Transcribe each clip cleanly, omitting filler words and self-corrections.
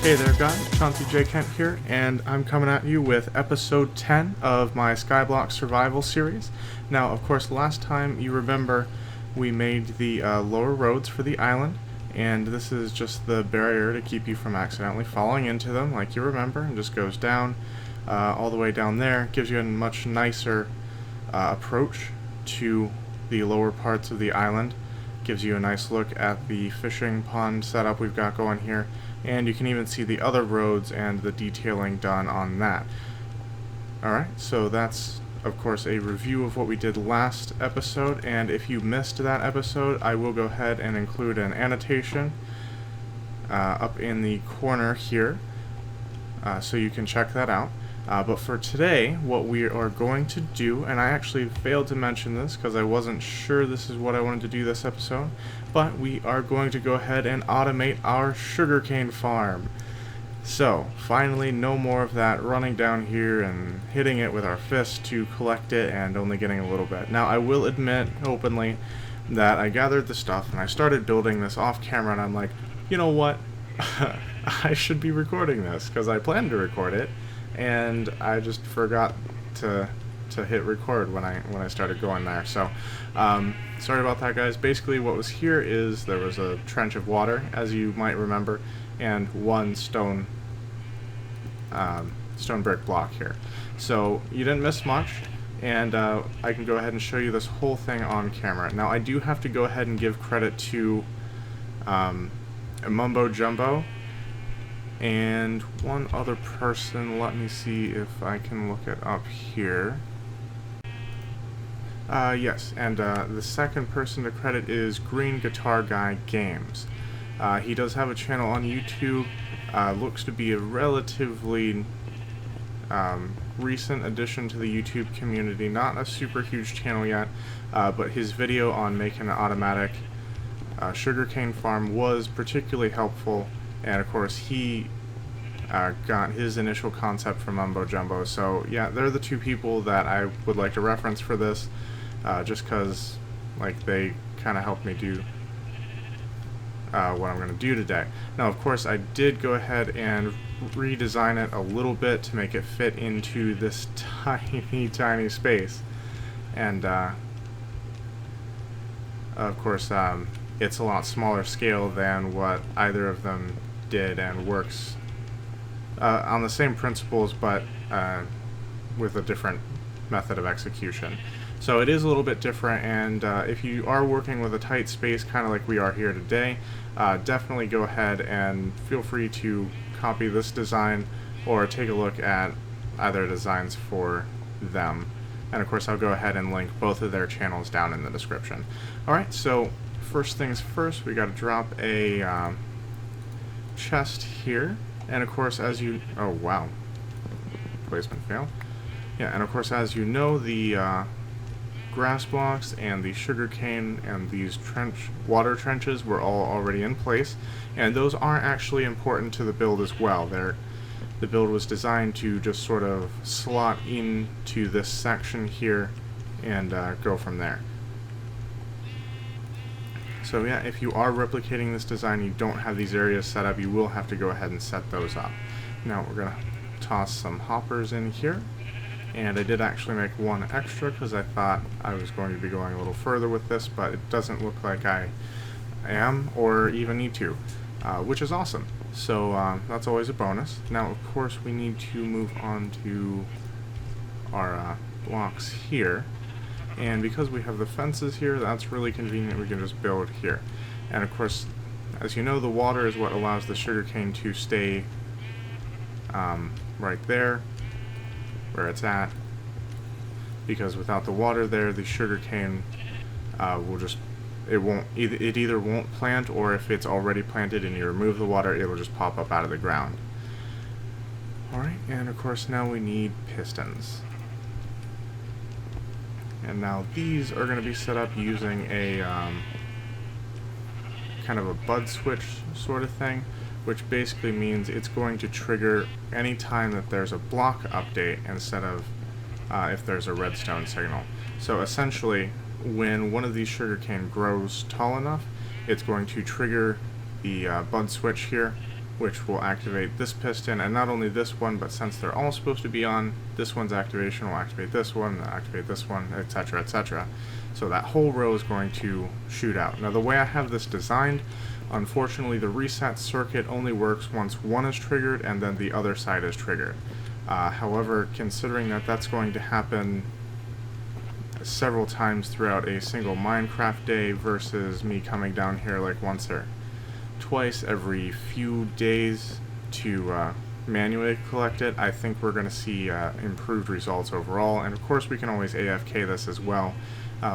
Hey there guys, Chauncey J. Kent here, and I'm coming at you with episode 10 of my Skyblock survival series. Now, of course, last time you remember we made the lower roads for the island, and this is just the barrier to keep you from accidentally falling into them, like you remember, and just goes down all the way down there. Gives you a much nicer approach to the lower parts of the island. Gives you a nice look at the fishing pond setup we've got going here, and you can even see the other roads and the detailing done on that. Alright, so that's of course a review of what we did last episode, and if you missed that episode, I will go ahead and include an annotation up in the corner here, so you can check that out. But for today, what we are going to do, and I actually failed to mention this because I wasn't sure this is what I wanted to do this episode, but we are going to go ahead and automate our sugarcane farm. So, finally, no more of that running down here and hitting it with our fist to collect it and only getting a little bit. Now, I will admit openly that I gathered the stuff and I started building this off camera, and I'm like, you know what? I should be recording this because I planned to record it. And I just forgot to hit record when I started going there. So sorry about that, guys. Basically what was here is there was a trench of water, as you might remember, and one stone brick block here. So you didn't miss much, and I can go ahead and show you this whole thing on camera. Now I do have to go ahead and give credit to Mumbo Jumbo and one other person. Let me see if I can look it up here. Yes, and the second person to credit is Green Guitar Guy Games. He does have a channel on YouTube. Looks to be a relatively recent addition to the YouTube community. Not a super huge channel yet, but his video on making an automatic sugarcane farm was particularly helpful. And of course, he got his initial concept from Mumbo Jumbo. So yeah, they're the two people that I would like to reference for this, just because like they kind of helped me do what I'm going to do today. Now, of course, I did go ahead and redesign it a little bit to make it fit into this tiny space, and of course, it's a lot smaller scale than what either of them did, and works on the same principles, but with a different method of execution. So it is a little bit different, and if you are working with a tight space, kind of like we are here today, definitely go ahead and feel free to copy this design or take a look at other designs for them. And of course, I'll go ahead and link both of their channels down in the description. Alright, so first things first, we got to drop a chest here, and of course, as you oh wow, placement fail. Yeah, and of course, as you know, the grass blocks and the sugarcane and these water trenches were all already in place, and those are actually important to the build as well. The build was designed to just sort of slot into this section here and go from there. So yeah, if you are replicating this design, you don't have these areas set up, you will have to go ahead and set those up. Now we're going to toss some hoppers in here, and I did actually make one extra because I thought I was going to be going a little further with this, but it doesn't look like I am or even need to, which is awesome. So that's always a bonus. Now of course we need to move on to our blocks here. And because we have the fences here, that's really convenient. We can just build here. And of course, as you know, the water is what allows the sugarcane to stay right there where it's at. Because without the water there, the sugarcane will just, it either won't plant, or if it's already planted and you remove the water, it'll just pop up out of the ground. Alright, and of course now we need pistons. And now these are going to be set up using a kind of a bud switch sort of thing, which basically means it's going to trigger any time that there's a block update instead of if there's a redstone signal. So essentially, when one of these sugarcane grows tall enough, it's going to trigger the bud switch here, which will activate this piston, and not only this one, but since they're all supposed to be on, this one's activation will activate this one, etc., etc. So that whole row is going to shoot out. Now the way I have this designed, unfortunately the reset circuit only works once one is triggered and then the other side is triggered. However, considering that that's going to happen several times throughout a single Minecraft day versus me coming down here like once or twice every few days to manually collect it, I think we're going to see improved results overall. And of course we can always AFK this as well,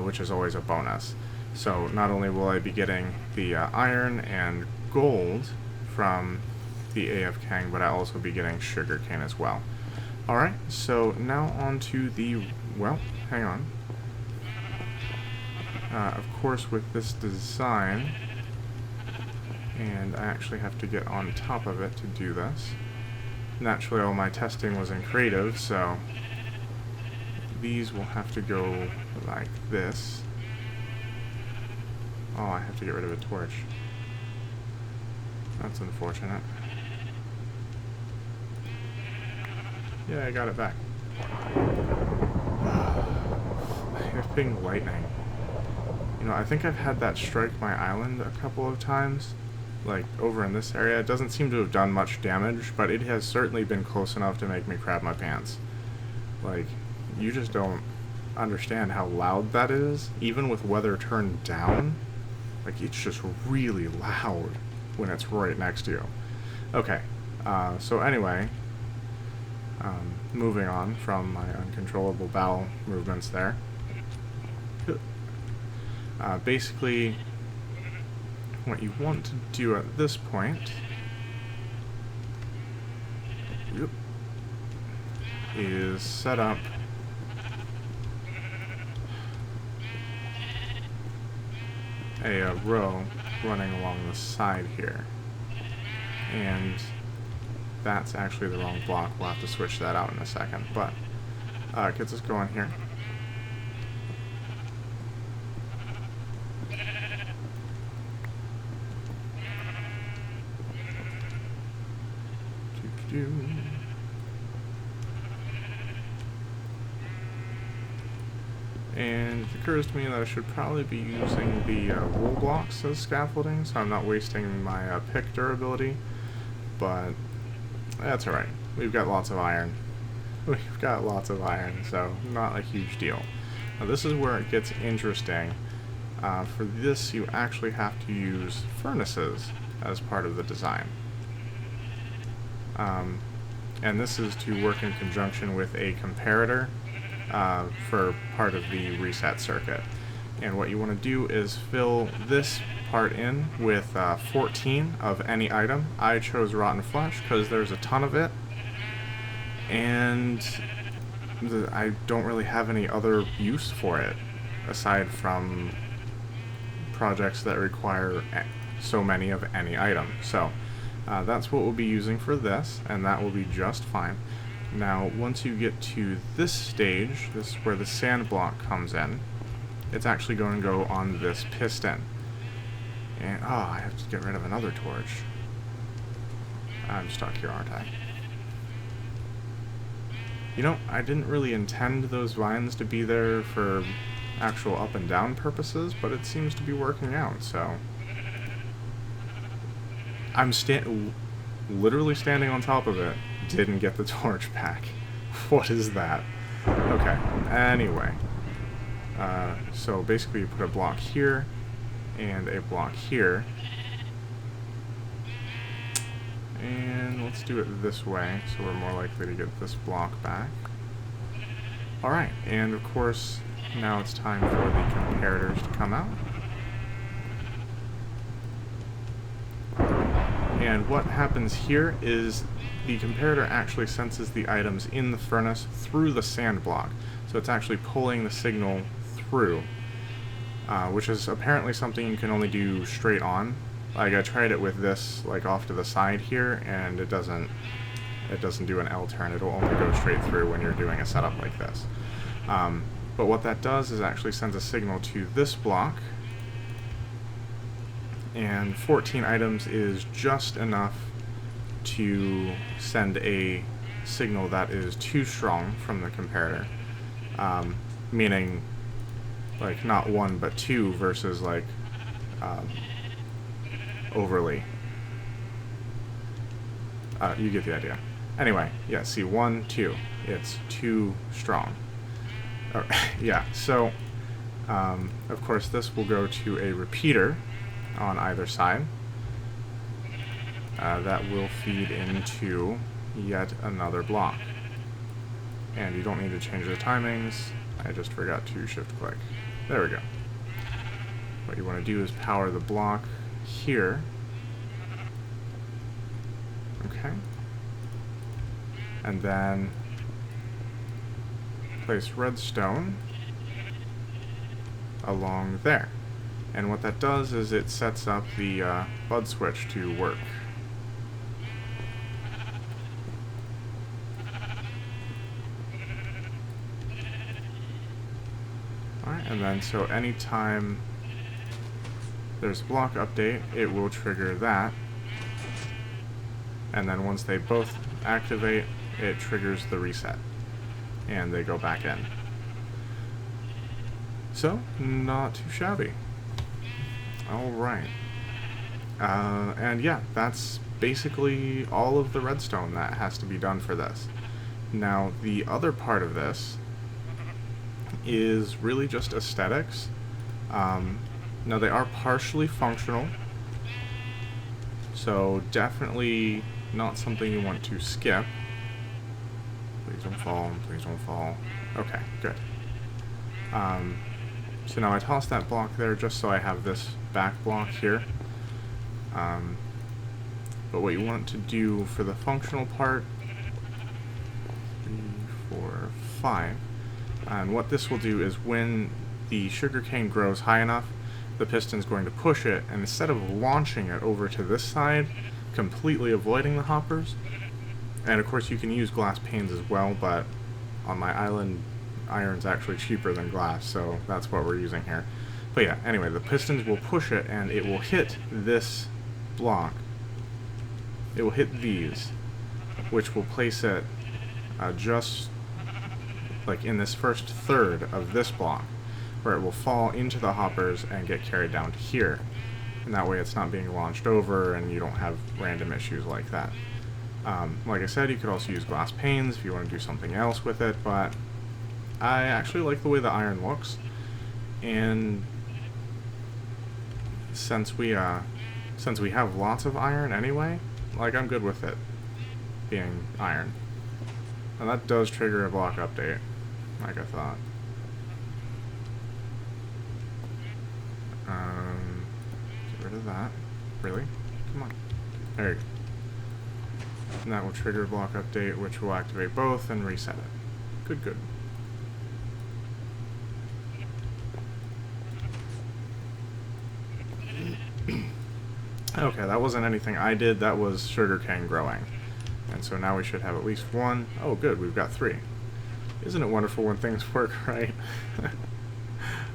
which is always a bonus. So not only will I be getting the iron and gold from the AFKing, but I'll also be getting sugarcane as well. Alright, so now on to the, well, hang on. Of course with this design, and I actually have to get on top of it to do this. Naturally, all my testing was in creative, so these will have to go like this. Oh, I have to get rid of a torch. That's unfortunate. Yeah, I got it back. It's being lightning. You know, I think I've had that strike my island a couple of times. Like, over in this area. It doesn't seem to have done much damage, but it has certainly been close enough to make me crap my pants. Like, you just don't understand how loud that is. Even with weather turned down, like, it's just really loud when it's right next to you. Okay, so anyway, moving on from my uncontrollable bowel movements there. Basically, what you want to do at this point is set up a row running along the side here, and that's actually the wrong block. We'll have to switch that out in a second, but gets us going here. And it occurs to me that I should probably be using the wool blocks as scaffolding, so I'm not wasting my pick durability, but that's alright. We've got lots of iron. We've got lots of iron, so not a huge deal. Now this is where it gets interesting. For this, you actually have to use furnaces as part of the design. And this is to work in conjunction with a comparator for part of the reset circuit. And what you want to do is fill this part in with 14 of any item. I chose rotten flesh because there's a ton of it, and I don't really have any other use for it aside from projects that require so many of any item. So that's what we'll be using for this, and that will be just fine. Now, once you get to this stage, this is where the sand block comes in. It's actually going to go on this piston. And, oh, I have to get rid of another torch. I'm stuck here, aren't I? You know, I didn't really intend those vines to be there for actual up and down purposes, but it seems to be working out, so... I'm literally standing on top of it. Didn't get the torch back. What is that? Okay, anyway. So basically you put a block here and a block here. And let's do it this way, so we're more likely to get this block back. Alright, and of course, now it's time for the comparators to come out. And what happens here is the comparator actually senses the items in the furnace through the sand block. So it's actually pulling the signal through, which is apparently something you can only do straight on. Like, I tried it with this, like, off to the side here, and it doesn't do an L turn. It'll only go straight through when you're doing a setup like this. But what that does is actually sends a signal to this block, and 14 items is just enough to send a signal that is too strong from the comparator, meaning like not 1 but 2 versus like overly. You get the idea. Anyway, yeah, see, 1, 2, it's too strong. Yeah, so of course this will go to a repeater on either side. That will feed into yet another block. And you don't need to change the timings. I just forgot to shift click. There we go. What you want to do is power the block here. Okay. And then place redstone along there. And what that does is it sets up the bud switch to work. Alright, and then so anytime there's a block update, it will trigger that. And then once they both activate, it triggers the reset. And they go back in. So, not too shabby. Alright. And yeah, that's basically all of the redstone that has to be done for this. Now, the other part of this is really just aesthetics. Now, they are partially functional, so definitely not something you want to skip. Please don't fall, please don't fall. Okay, good. So now I toss that block there just so I have this back block here. But what you want to do for the functional part, 3, 4, 5, and what this will do is when the sugarcane grows high enough, the piston's going to push it, and instead of launching it over to this side, completely avoiding the hoppers, and of course you can use glass panes as well, but on my island, iron's actually cheaper than glass, so that's what we're using here. But yeah, anyway, the pistons will push it, and it will hit this block. It will hit these, which will place it just like in this first third of this block, where it will fall into the hoppers and get carried down to here. And that way it's not being launched over and you don't have random issues like that. Like I said, you could also use glass panes if you want to do something else with it, but I actually like the way the iron looks. And since we have lots of iron anyway, like, I'm good with it being iron. And that does trigger a block update, like I thought. Get rid of that. Really? Come on. There you go. And that will trigger a block update, which will activate both and reset it. Good, good. Okay, that wasn't anything I did, that was sugarcane growing. And so now we should have at least one. Oh good, we've got 3. Isn't it wonderful when things work right?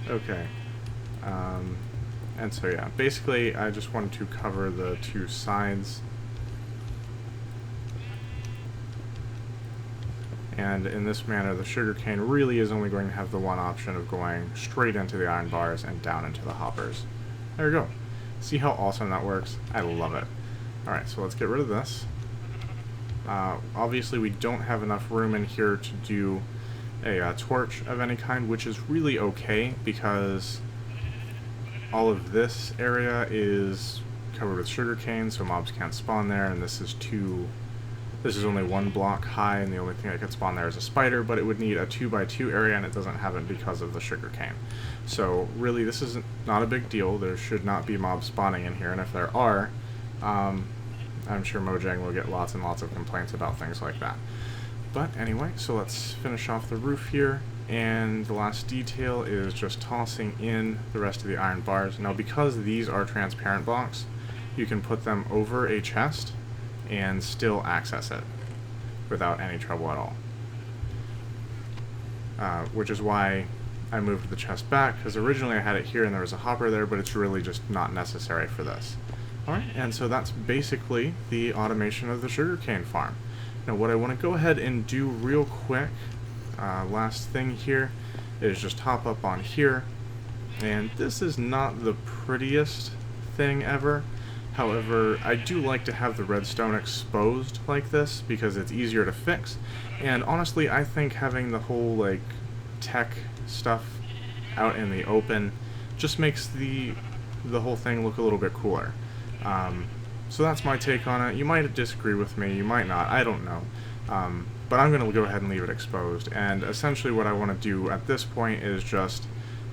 Okay. And so yeah, basically I just wanted to cover the 2 sides. And in this manner, the sugarcane really is only going to have the one option of going straight into the iron bars and down into the hoppers. There we go. See how awesome that works? I love it. Alright, so let's get rid of this. Obviously we don't have enough room in here to do a torch of any kind, which is really okay because all of this area is covered with sugarcane, so mobs can't spawn there, and this is only 1 block high, and the only thing that could spawn there is a spider, but it would need a 2x2 area, and it doesn't have it because of the sugarcane. So really, this is not a big deal. There should not be mobs spawning in here, and if there are, I'm sure Mojang will get lots and lots of complaints about things like that. But anyway, so let's finish off the roof here, and the last detail is just tossing in the rest of the iron bars. Now, because these are transparent blocks, you can put them over a chest and still access it without any trouble at all. Which is why I moved the chest back, because originally I had it here and there was a hopper there, but it's really just not necessary for this. Alright, and so that's basically the automation of the sugarcane farm. Now what I want to go ahead and do real quick, last thing here, is just hop up on here. And this is not the prettiest thing ever. However, I do like to have the redstone exposed like this because it's easier to fix. And honestly, I think having the whole like tech stuff out in the open just makes the whole thing look a little bit cooler. So that's my take on it. You might disagree with me, you might not, I don't know. But I'm going to go ahead and leave it exposed. And essentially what I want to do at this point is just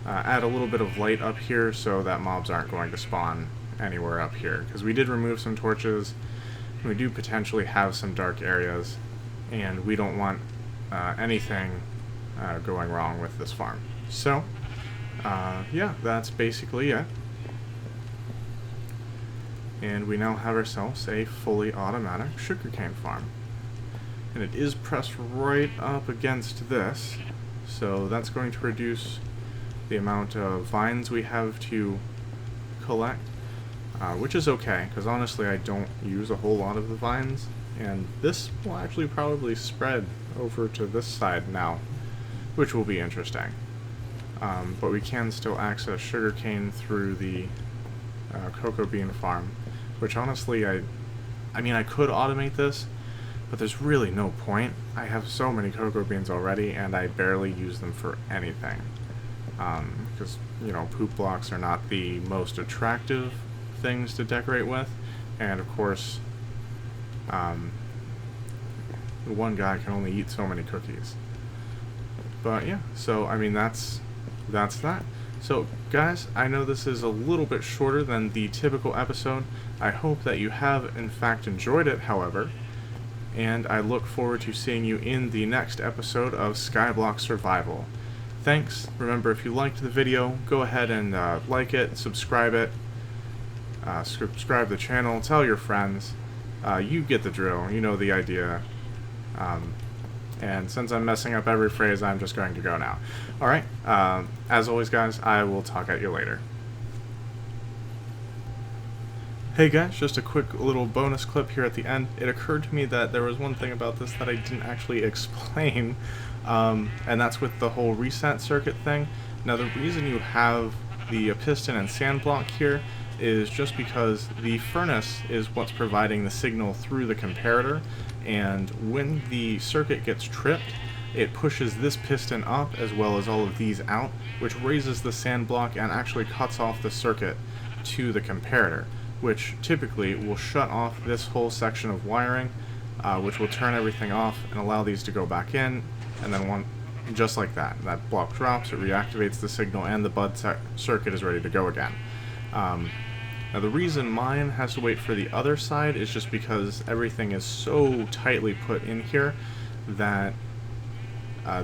add a little bit of light up here so that mobs aren't going to spawn anywhere up here. Because we did remove some torches, we do potentially have some dark areas, and we don't want anything going wrong with this farm. So, yeah, that's basically it. And we now have ourselves a fully automatic sugarcane farm. And it is pressed right up against this, so that's going to reduce the amount of vines we have to collect, which is okay, because honestly I don't use a whole lot of the vines, and this will actually probably spread over to this side now, which will be interesting. But we can still access sugarcane through the cocoa bean farm, which honestly I mean I could automate this, but there's really no point. I have so many cocoa beans already, and I barely use them for anything. Because, you know, poop blocks are not the most attractive things to decorate with, and of course, one guy can only eat so many cookies. But yeah, so I mean that's that. So guys, I know this is a little bit shorter than the typical episode. I hope that you have in fact enjoyed it, however, and I look forward to seeing you in the next episode of Skyblock Survival. Thanks. Remember, if you liked the video, go ahead and like it, subscribe the channel, tell your friends. You get the drill, you know the idea. And since I'm messing up every phrase, I'm just going to go now. Alright, as always guys, I will talk at you later. Hey guys, just a quick little bonus clip here at the end. It occurred to me that there was one thing about this that I didn't actually explain, and that's with the whole reset circuit thing. Now the reason you have the piston and sand block here is just because the furnace is what's providing the signal through the comparator, and when the circuit gets tripped, it pushes this piston up as well as all of these out, which raises the sand block and actually cuts off the circuit to the comparator, which typically will shut off this whole section of wiring, which will turn everything off and allow these to go back in, and then just like that block drops, it reactivates the signal, and the bud circuit is ready to go again. Now the reason mine has to wait for the other side is just because everything is so tightly put in here that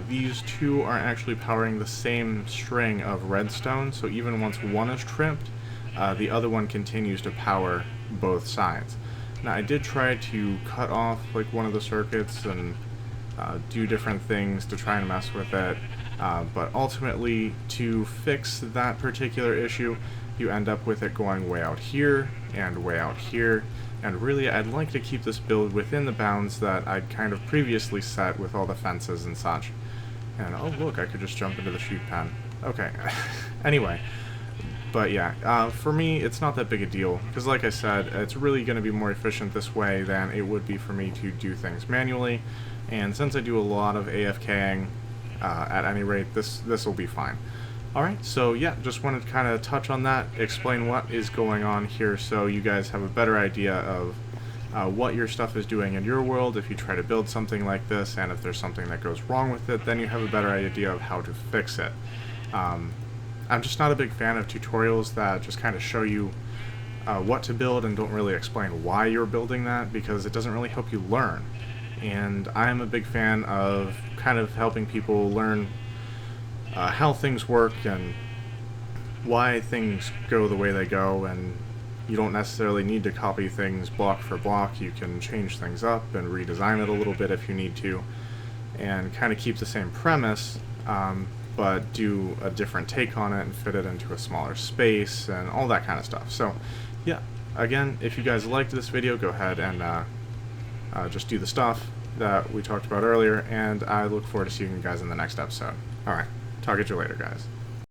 these two are actually powering the same string of redstone, so even once one is tripped, the other one continues to power both sides. Now I did try to cut off like one of the circuits and do different things to try and mess with it, but ultimately to fix that particular issue you end up with it going way out here and way out here, and really I'd like to keep this build within the bounds that I'd kind of previously set with all the fences and such. And oh look, I could just jump into the sheep pen. Okay, anyway. But yeah, for me, it's not that big a deal, because like I said, it's really going to be more efficient this way than it would be for me to do things manually, and since I do a lot of AFKing, at any rate, this will be fine. Alright, so yeah, just wanted to kind of touch on that, explain what is going on here so you guys have a better idea of what your stuff is doing in your world if you try to build something like this, and if there's something that goes wrong with it, then you have a better idea of how to fix it. I'm just not a big fan of tutorials that just kind of show you what to build and don't really explain why you're building that, because it doesn't really help you learn. And I'm a big fan of kind of helping people learn how things work and why things go the way they go, and you don't necessarily need to copy things block for block. You can change things up and redesign it a little bit if you need to, and kind of keep the same premise, but do a different take on it and fit it into a smaller space and all that kind of stuff. So yeah, again, if you guys liked this video, go ahead and just do the stuff that we talked about earlier, and I look forward to seeing you guys in the next episode. Alright, talk at you later, guys.